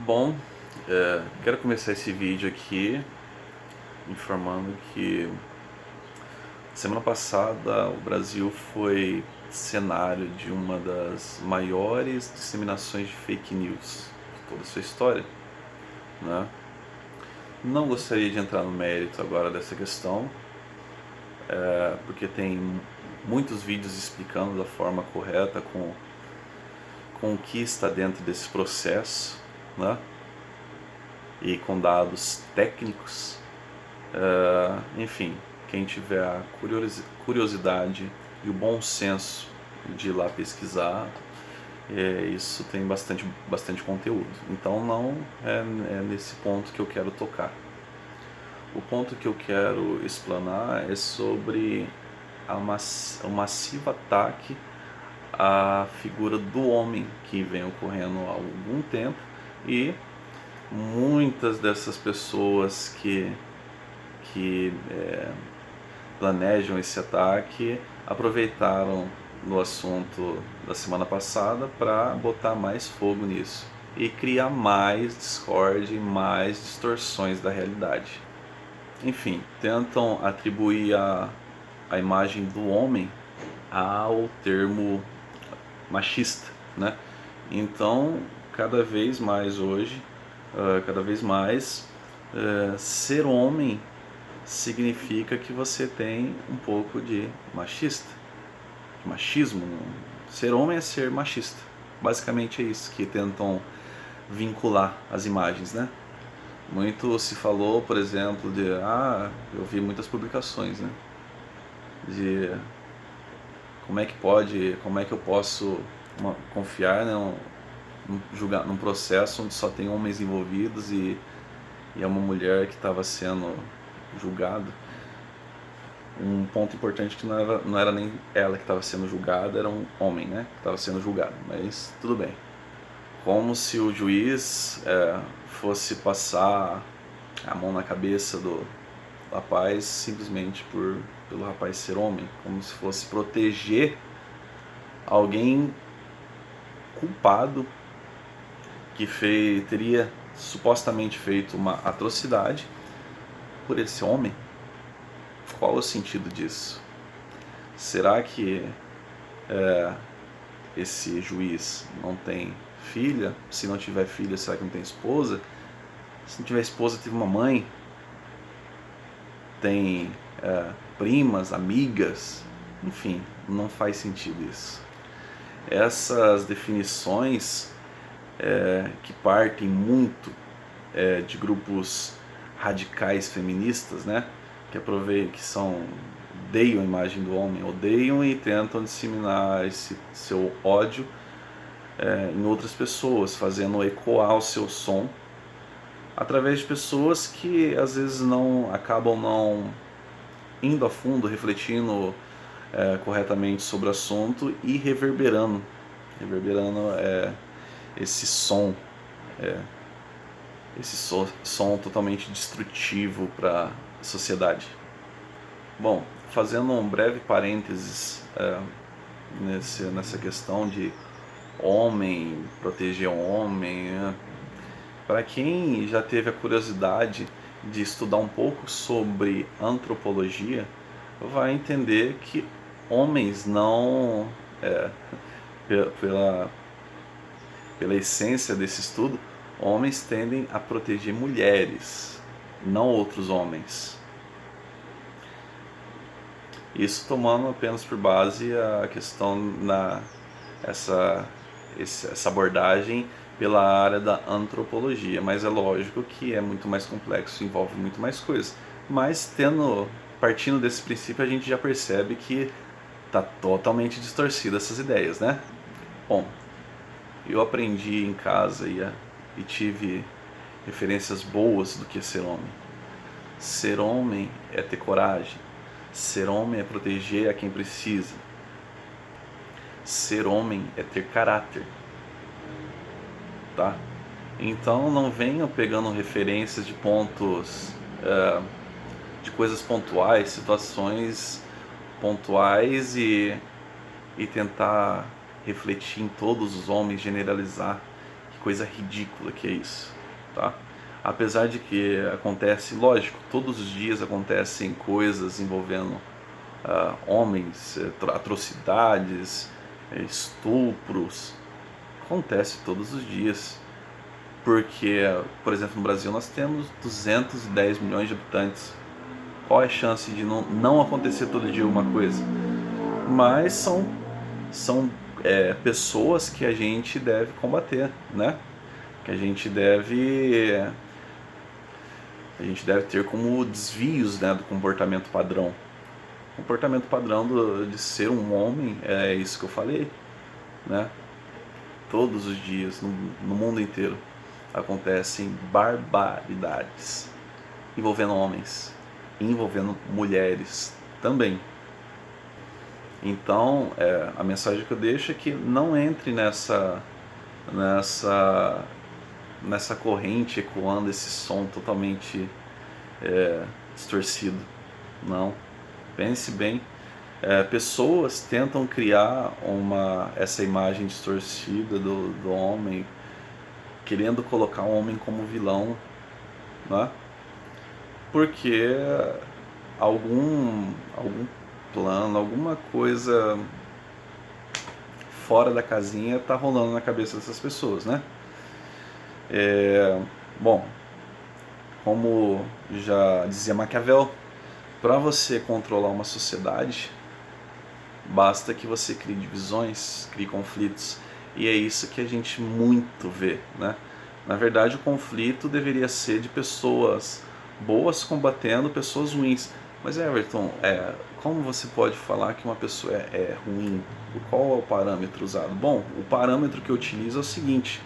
Bom, quero começar esse vídeo aqui informando que semana passada o Brasil foi cenário de uma das maiores disseminações de fake news de toda a sua história, né? Não gostaria de entrar no mérito agora dessa questão, porque tem muitos vídeos explicando da forma correta com o que está dentro desse processo, né? E com dados técnicos. Enfim, quem tiver a curiosidade e o bom senso de ir lá pesquisar, isso tem bastante conteúdo. Então não é nesse ponto que eu quero tocar. O ponto que eu quero explanar é sobre o massivo ataque à figura do homem que vem ocorrendo há algum tempo, e muitas dessas pessoas que planejam esse ataque aproveitaram no assunto da semana passada para botar mais fogo nisso e criar mais discórdia e mais distorções da realidade. Enfim, tentam atribuir a imagem do homem ao termo machista, né? Então, cada vez mais hoje, ser homem significa que você tem um pouco de machismo. Ser homem é ser machista. Basicamente é isso que tentam vincular as imagens, né? Muito se falou, por exemplo, eu vi muitas publicações, né? De como é que eu posso confiar, né, num processo onde só tem homens envolvidos e é uma mulher que estava sendo julgada. Um ponto importante que não era nem ela que estava sendo julgada, era um homem, né, que estava sendo julgado, mas tudo bem. Como se o juiz fosse passar a mão na cabeça do rapaz simplesmente pelo rapaz ser homem, como se fosse proteger alguém culpado que teria supostamente feito uma atrocidade por ele ser homem. Qual é o sentido disso? Será que esse juiz não tem filha? Se não tiver filha, será que não tem esposa? Se não tiver esposa, teve uma mãe? Tem primas, amigas? Enfim, não faz sentido isso. Essas definições que partem muito de grupos radicais feministas, né? Que odeiam a imagem do homem, odeiam e tentam disseminar esse seu ódio em outras pessoas, fazendo ecoar o seu som através de pessoas que às vezes acabam não indo a fundo, refletindo corretamente sobre o assunto e reverberando esse som, som totalmente destrutivo para a sociedade. Bom, fazendo um breve parênteses nessa questão de homem, proteger o homem, para quem já teve a curiosidade de estudar um pouco sobre antropologia, vai entender que homens não, pela essência desse estudo, homens tendem a proteger mulheres, não outros homens. Isso tomando apenas por base a questão essa abordagem pela área da antropologia, mas é lógico que é muito mais complexo, envolve muito mais coisas. Mas partindo desse princípio, a gente já percebe que está totalmente distorcida essas ideias, né? Bom, eu aprendi em casa e tive referências boas do que é ser homem. Ser homem é ter coragem. Ser homem é proteger a quem precisa. Ser homem é ter caráter. Tá? Então não venham pegando referências de pontos, de coisas pontuais, situações pontuais e tentar refletir em todos os homens, generalizar coisa ridícula que é isso, tá? Apesar de que acontece, lógico, todos os dias acontecem coisas envolvendo homens, atrocidades, estupros, acontece todos os dias. Porque, por exemplo, no Brasil nós temos 210 milhões de habitantes. Qual é a chance de não acontecer todo dia alguma coisa? Mas são pessoas que a gente deve combater, né? Que a gente deve ter como desvios, né, do comportamento padrão. O comportamento padrão de ser um homem é isso que eu falei, né? Todos os dias, no mundo inteiro, acontecem barbaridades envolvendo homens, envolvendo mulheres também. Então, a mensagem que eu deixo é que não entre nessa corrente ecoando esse som totalmente distorcido. Não. Pense bem. Pessoas tentam criar essa imagem distorcida do homem, querendo colocar o homem como vilão, né? Porque algum plano, alguma coisa fora da casinha está rolando na cabeça dessas pessoas, né? Bom, como já dizia Maquiavel, para você controlar uma sociedade, basta que você crie divisões, crie conflitos, e é isso que a gente muito vê, né? Na verdade, o conflito deveria ser de pessoas boas combatendo pessoas ruins. Mas Everton, como você pode falar que uma pessoa é ruim? Qual é o parâmetro usado? Bom, o parâmetro que eu utilizo é o seguinte: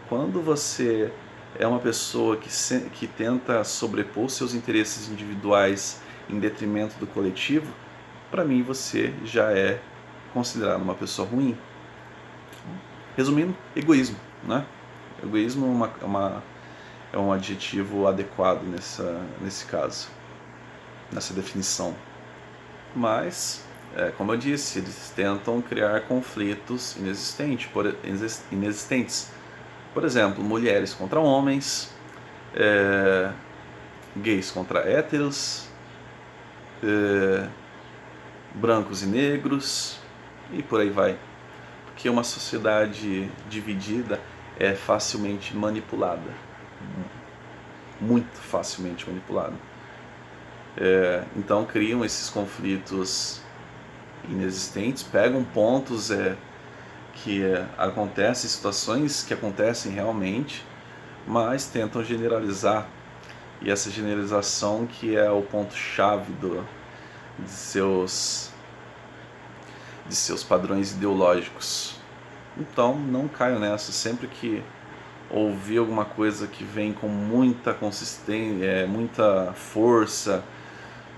quando você é uma pessoa que tenta sobrepor seus interesses individuais em detrimento do coletivo, para mim você já é considerado uma pessoa ruim. Resumindo, egoísmo, né? Egoísmo é um adjetivo adequado nesse caso, nessa definição. Mas, como eu disse, eles tentam criar conflitos inexistentes. Por exemplo, mulheres contra homens, gays contra héteros, brancos e negros, e por aí vai. Porque uma sociedade dividida é facilmente manipulada, muito facilmente manipulada. Então criam esses conflitos inexistentes, pegam pontos que acontecem, situações que acontecem realmente, mas tentam generalizar, e essa generalização que é o ponto-chave de seus padrões ideológicos. Então não caio nessa. Sempre que ouvir alguma coisa que vem com muita consistência, muita força,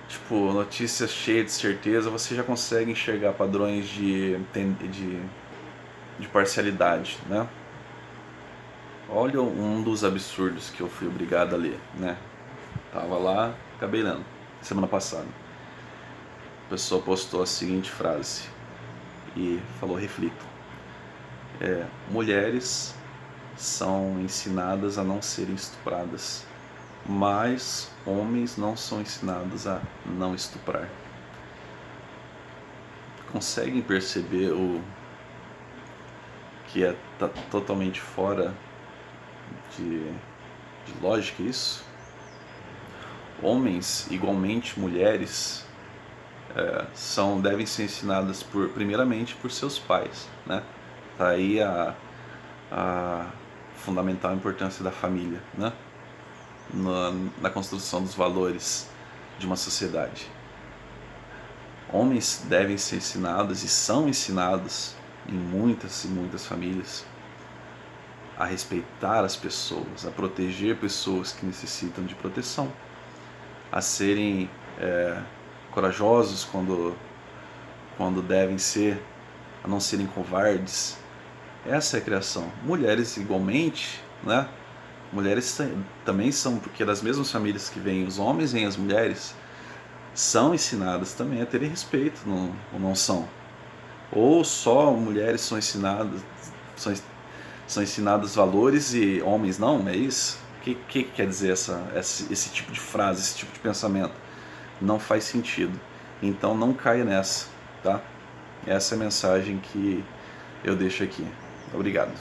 tipo notícias cheias de certeza, você já consegue enxergar padrões de parcialidade, né? Olha um dos absurdos que eu fui obrigado a ler, né? Tava lá, acabei lendo, semana passada. A pessoa postou a seguinte frase e falou: reflito. Mulheres são ensinadas a não serem estupradas, mas homens não são ensinados a não estuprar. Conseguem perceber o que tá totalmente fora de lógica isso? Homens, igualmente mulheres, devem ser ensinadas primeiramente por seus pais, né? Tá aí a fundamental importância da família, né? Na construção dos valores de uma sociedade. Homens devem ser ensinados e são ensinados em muitas e muitas famílias a respeitar as pessoas, a proteger pessoas que necessitam de proteção, a serem corajosos quando devem ser, a não serem covardes. Essa é a criação. Mulheres igualmente, né? Mulheres também são, porque das mesmas famílias que vêm os homens, vêm as mulheres, são ensinadas também a terem respeito, não são? Ou só mulheres são ensinadas, são ensinados valores e homens não, é isso? O que quer dizer esse tipo de frase, esse tipo de pensamento? Não faz sentido. Então não caia nessa, tá? Essa é a mensagem que eu deixo aqui. Obrigado.